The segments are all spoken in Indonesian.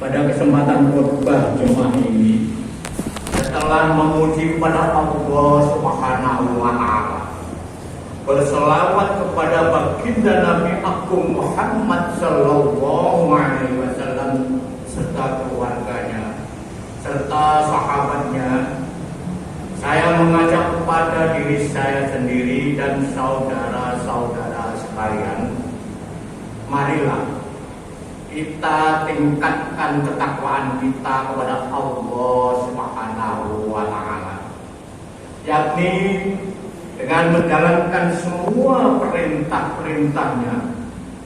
Pada kesempatan khutbah Jumat ini, setelah memuji kepada Allah Subhanahu wa Ta'ala, berselawat kepada baginda Nabi Agung Muhammad Sallallahu Alaihi Wasallam serta keluarganya serta sahabatnya, saya mengajak kepada diri saya sendiri dan saudara-saudara sekalian, marilah kita tingkatkan ketakwaan kita kepada Allah Subhanahu wa Ta'ala, yakni dengan menjalankan semua perintah-perintahnya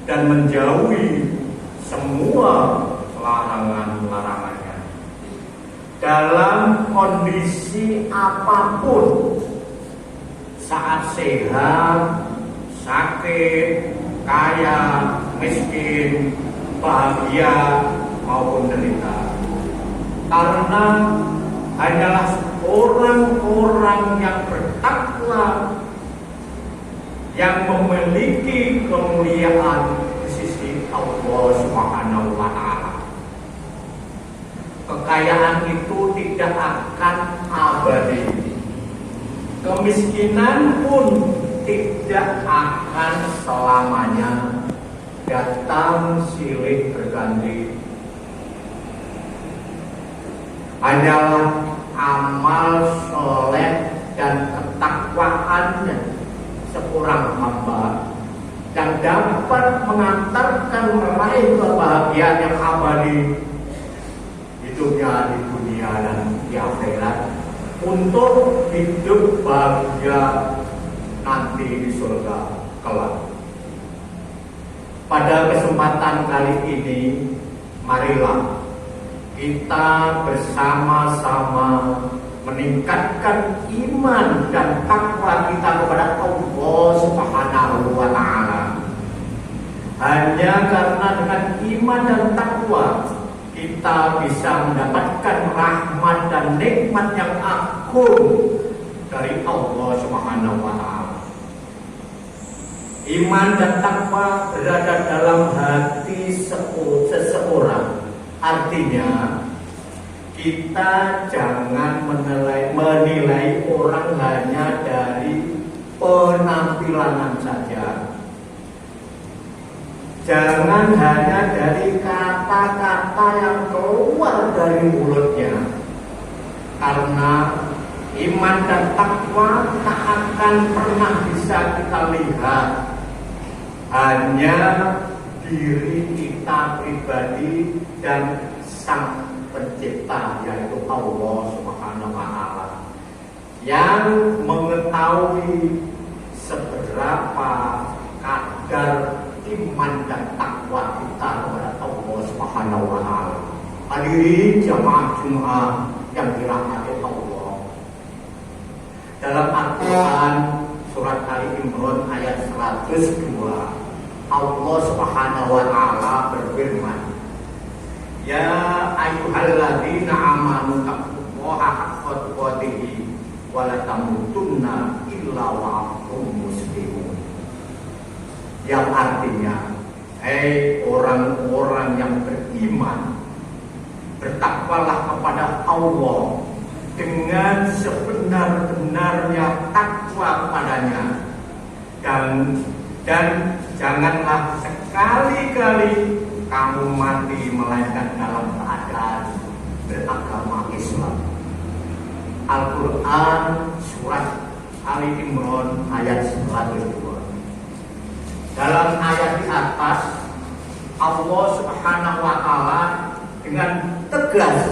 dan menjauhi semua larangan-larangannya dalam kondisi apapun, saat sehat, sakit, kaya, miskin, bahagia maupun derita, karena hanyalah orang-orang yang bertakwa yang memiliki kemuliaan di sisi Allah Subhanahu wa Ta'ala. Kekayaan itu tidak akan abadi, kemiskinan pun tidak akan selamanya datang silih berganti. Hanyalah amal soleh dan ketakwaannya seorang hamba yang dapat mengantarkan meraih kebahagiaan yang abadi, hidupnya di dunia dan di akhirat, untuk hidup bahagia nanti di surga kelak. Pada kesempatan kali ini, marilah kita bersama-sama meningkatkan iman dan takwa kita kepada Allah Subhanahu wa Ta'ala. Hanya karena dengan iman dan takwa kita bisa mendapatkan rahmat dan nikmat yang agung dari Allah Subhanahu wa Ta'ala. Iman dan takwa berada dalam hati seseorang. Artinya, kita jangan menilai orang hanya dari penampilan saja. Jangan hanya dari kata-kata yang keluar dari mulutnya. Karena iman dan takwa tak akan pernah bisa kita lihat. Hanya diri kita pribadi dan Sang Pencipta, yaitu Allah Subhanahu wa Ta'ala, yang mengetahui seberapa kadar iman dan takwa kita kepada Allah Subhanahu wa Ta'ala. Hadirin jamaah Jumat yang dirahmati Allah, dalam Al-Quran surat Ali Imran ayat 102, Allah Subhanahu wa Ta'ala berfirman, ya ayyuhalladzina amanu taqullaha haqqa tuqatih wa la tamutunna illa wa antum muslimun. Yang artinya, orang-orang yang beriman, bertakwalah kepada Allah dengan sebenar-benarnya takwa kepadanya, dan janganlah sekali-kali kamu mati melainkan dalam keadaan beragama Islam. Al-Quran surat Ali Imran ayat 102. Dalam ayat di atas, Allah Subhanahu wa Ta'ala dengan tegas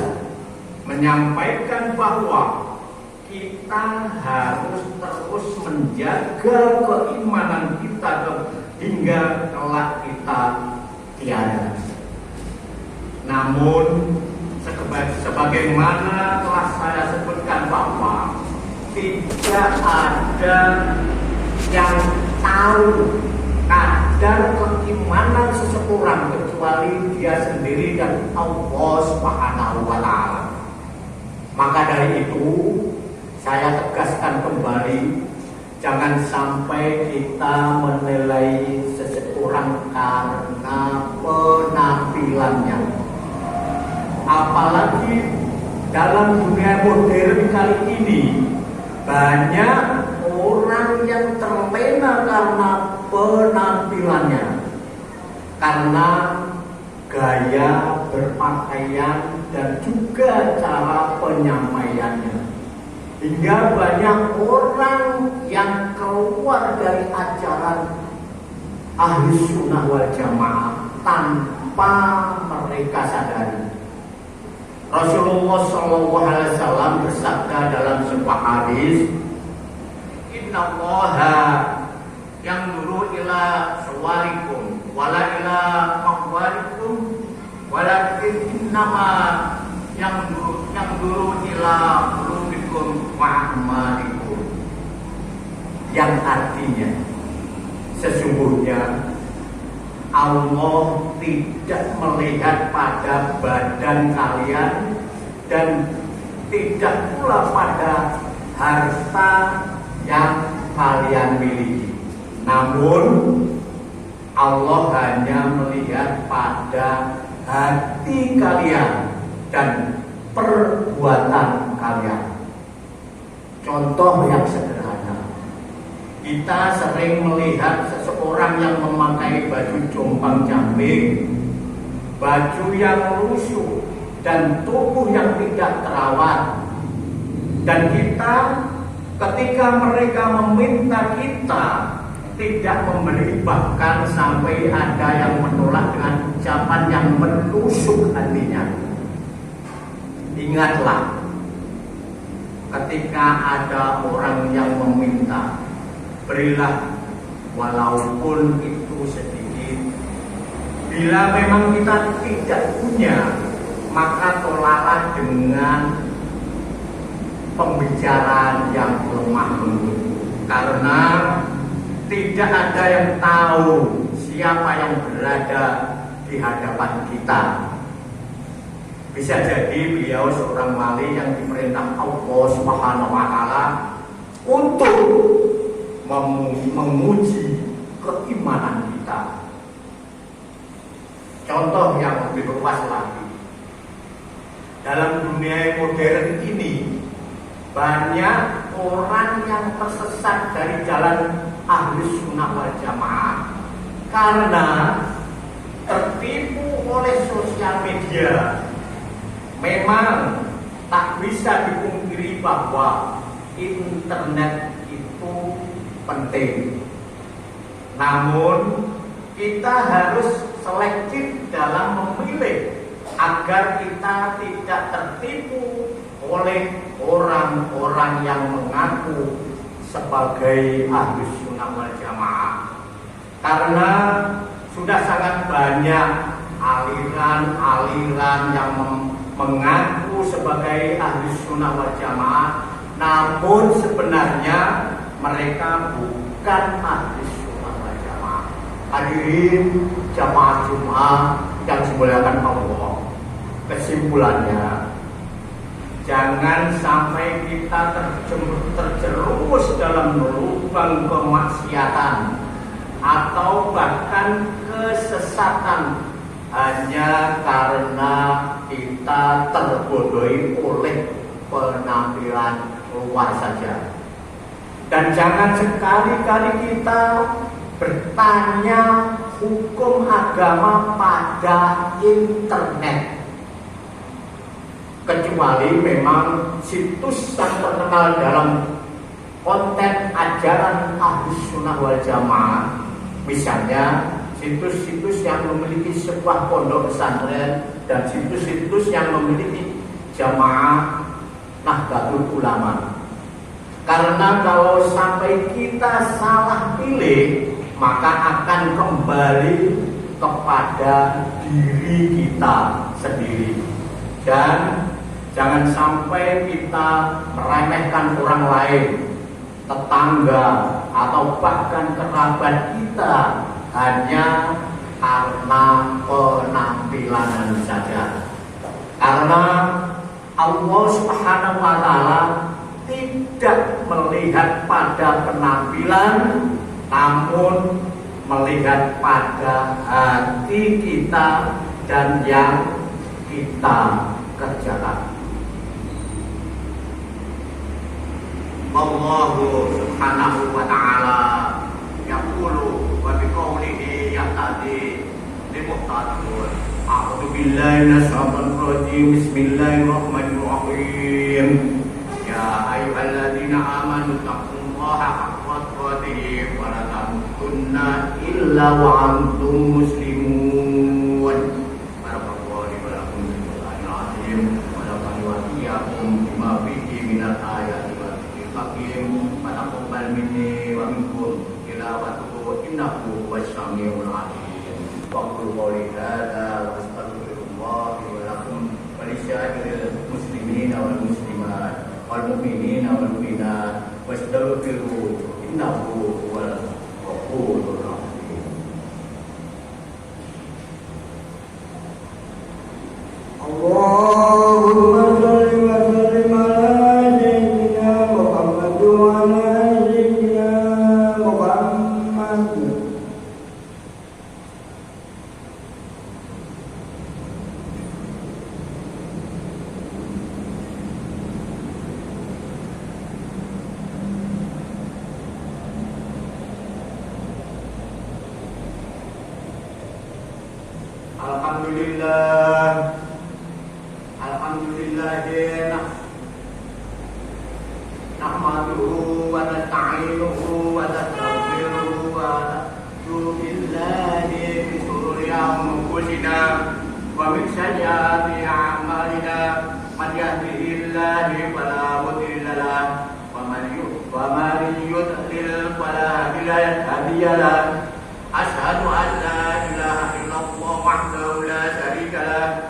menyampaikan bahwa kita harus terus menjaga keimanan kita hingga kelak kita tiada. Namun sebagaimana telah saya sebutkan bahwa tidak ada yang tahu kadar keimanan seseorang kecuali dia sendiri dan Allah Subhanahu wa Ta'ala. Maka dari itu saya tegaskan kembali, jangan sampai kita menilai seseorang karena penampilannya, dalam dunia modern kali ini banyak orang yang terlena karena penampilannya, karena gaya berpakaian dan juga cara penyampaiannya, hingga banyak orang yang keluar dari ajaran Ahli Sunnah wal Jamaah tanpa mereka sadari. Rasulullah SAW bersabda dalam sebuah hadis, Inna Allaha yang dulu ila suwarikum wala ila maqwarikum walakin innama yang dulu ila qulubikum wa amalikum, yang artinya sesungguhnya Allah tidak melihat pada badan kalian dan tidak pula pada harta yang kalian miliki. Namun Allah hanya melihat pada hati kalian dan perbuatan kalian. Contoh yang sederhana, kita sering melihat seseorang yang memakai baju jompang-jambing, baju yang lusuh dan tubuh yang tidak terawat, dan kita ketika mereka meminta kita tidak memberi, bahkan sampai ada yang menolak dengan ucapan yang menusuk hatinya. Ingatlah, ketika ada orang yang meminta, berilah walaupun itu sedikit. Bila memang kita tidak punya, maka tolaklah dengan pembicaraan yang lemah lembut, karena tidak ada yang tahu siapa yang berada di hadapan kita. Bisa jadi beliau seorang wali yang diperintah Allah Subhanahu wa Ta'ala untuk menguji keimanan kita. Contoh yang lebih luas lagi, dalam dunia modern ini banyak orang yang tersesat dari jalan Ahli Sunnah wal Jamaah karena tertipu oleh sosial media. Memang tak bisa dipungkiri bahwa internet itu penting, namun kita harus selektif dalam memilih agar kita tidak tertipu oleh orang-orang yang mengaku sebagai Ahli Sunnah wal Jamaah, karena sudah sangat banyak aliran-aliran yang mengaku sebagai Ahli Sunnah wal Jamaah, namun sebenarnya mereka bukan Ahli Sunnah wal Jamaah. Hadirin jamaah Jumat yang dimuliakan Allah, kesimpulannya, jangan sampai kita terjerumus dalam lubang kemaksiatan atau bahkan kesesatan hanya karena kita terbodohi oleh penampilan luar saja. Dan jangan sekali-kali kita bertanya hukum agama pada internet, kecuali memang situs yang terkenal dalam konten ajaran Ahli Sunnah wal Jamaah, misalnya situs-situs yang memiliki sebuah pondok pesantren dan situs-situs yang memiliki jamaah Nahdlatul Ulama. Karena kalau sampai kita salah pilih, maka akan kembali kepada diri kita sendiri. Dan jangan sampai kita meremehkan orang lain, tetangga atau bahkan kerabat kita hanya karena penampilan saja. Karena Allah Subhanahu wa Ta'ala tidak melihat pada penampilan, namun melihat pada hati kita dan yang kita kerjakan. Wallahu subhanahu wa ta'ala yaqulu wa biqaulihi yahtadi limuhtadun. A'udzu billahi minasyaitonir rajim. Bismillahirrahmanirrahim. Ya ayyuhalladzina amanu taqullaha haqqa tuqatih wa la tamutunna illa wa antum muslimun. Barakallahu li wa lakum fil Qur'anil azim wa nafa'ani wa iyyakum bima fihi minal ayati wal dzikril hakim. Wa taqabbal minni wa minkum tilawatahu innahu was-sami'ul 'alim. Wa qul qawli hadza wa astaghfirullah li wa lakum wa lisairil muslimina wal muslimat wal mu'minina wal mu'minat wastaghfiruhu innahu huwal ghafurur rahim. Allahumma shalli wa sallim ala sayyidina Muhammad wa ala sayyidina Muhammad. Alhamdulillah. Nahmaduhu wa nasta'inuhu wa nastaghfiruhu wa na'udzu billahi min shururi anfusina wa min sayyiati a'malina. Man yahdihillahu fala mudilla lahu wa man yudlil fala hadiya lahu. Asyhadu an la ilaha illallah wahdahu la syarika lahu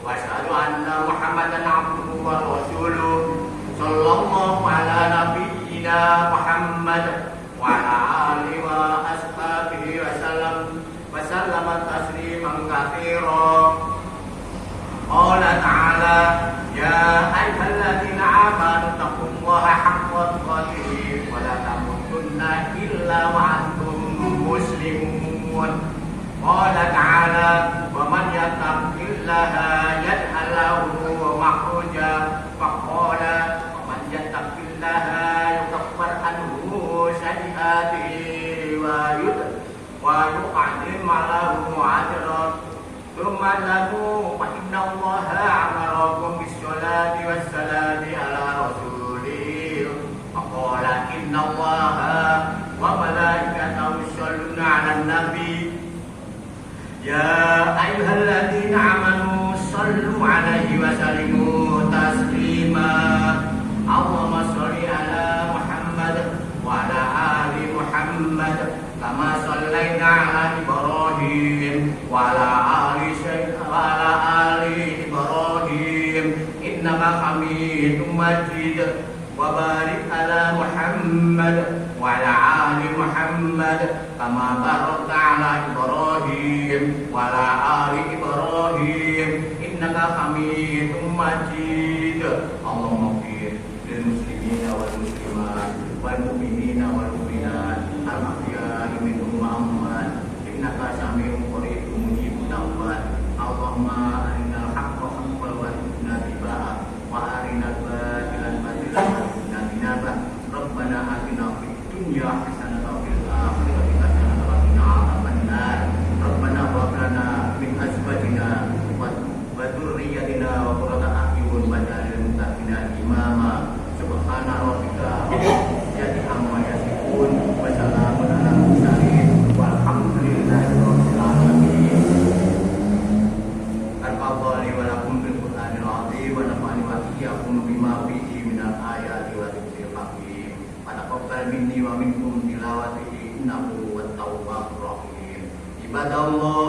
wa asyhadu anna Muhammadan abduhu wa rasuluh. Sallallahu ala nabiyyina Muhammad wa ala alihi wa ashabihi wa sallama tasliman katsira. Qala ta'ala ya ayyuhalladzina amanu taqullaha haqqa tuqatih wa la tamutunna illa wa antum muslimun. Qala ta'ala wa man yattaqillaha yaj'al lahu makhraja wa qala wa man yattaqillaha yukaffir anhu sayyi'atihi wa yu'adhim lahu ajran. Thumma lahu fa innallaha amarakum bis-sholati was-salami ala rasulih. Wa qala innallaha wa malaikatahu yusholluna 'alan nabi. Ya ayyuhalladzina amanu sallu 'alaihi wa sallimu taslima. Allahumma sholli ala Muhammad wa ala ali Muhammad kama shallaita ala Ibrahim wa ala ali Ibrahim innaka Hamidum Majid. Wa barik ala Muhammad wa ala ali Muhammad kama barakta ala Ibrahim wa ala ali Ibrahim innaka Hamidum Majid. Allahumma ighfir lil muslimina wal muslimat wal mu'minina wal mu'minat al ahya'i minhum wa amwat innaka sami'un qaribun mujibud da'wat. Allahumma arinal haqqa haqqan warzuqna ittiba'ah wa arinal batila batilan warzuqna ijtinabah. Rabbana atina fid dunya hasanatan wa fil akhirati hasanatan wa qina adzabannar. Rabbana hab lana min azwajina wa dzurriyyatina qurrata a'yun waj'alna lil muttaqina imama. Subhana rabbika rabbil amma yasifun wa salamun alal mursalin walhamdulillahi rabbil alamin. Al-Qadhali wa lakum bil Qur'anil azim wa nafa'ani wa iyyakum bima fihi minal ayati wa dzikril hakim. Wa taqabbal minni wa minkum tilawatihi innahu wat tawwabur rahim. Ibadallah,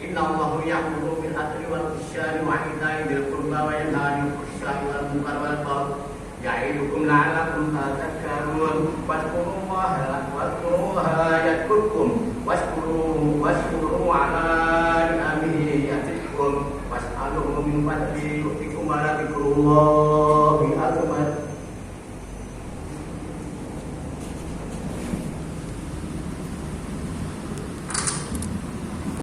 innallaha ya'muru bil adli wal ihsani wa ita'i dzil qurba wa yanha 'anil fahsya'i wal munkari wal baghi. Ya'idukum la'allakum tadhakkarun. Wadhkurullaha yadhkurkum washkuruhu 'ala ni'amihi yazidkum was'aluhu min fadlihi yu'tikum wa la dzikrullah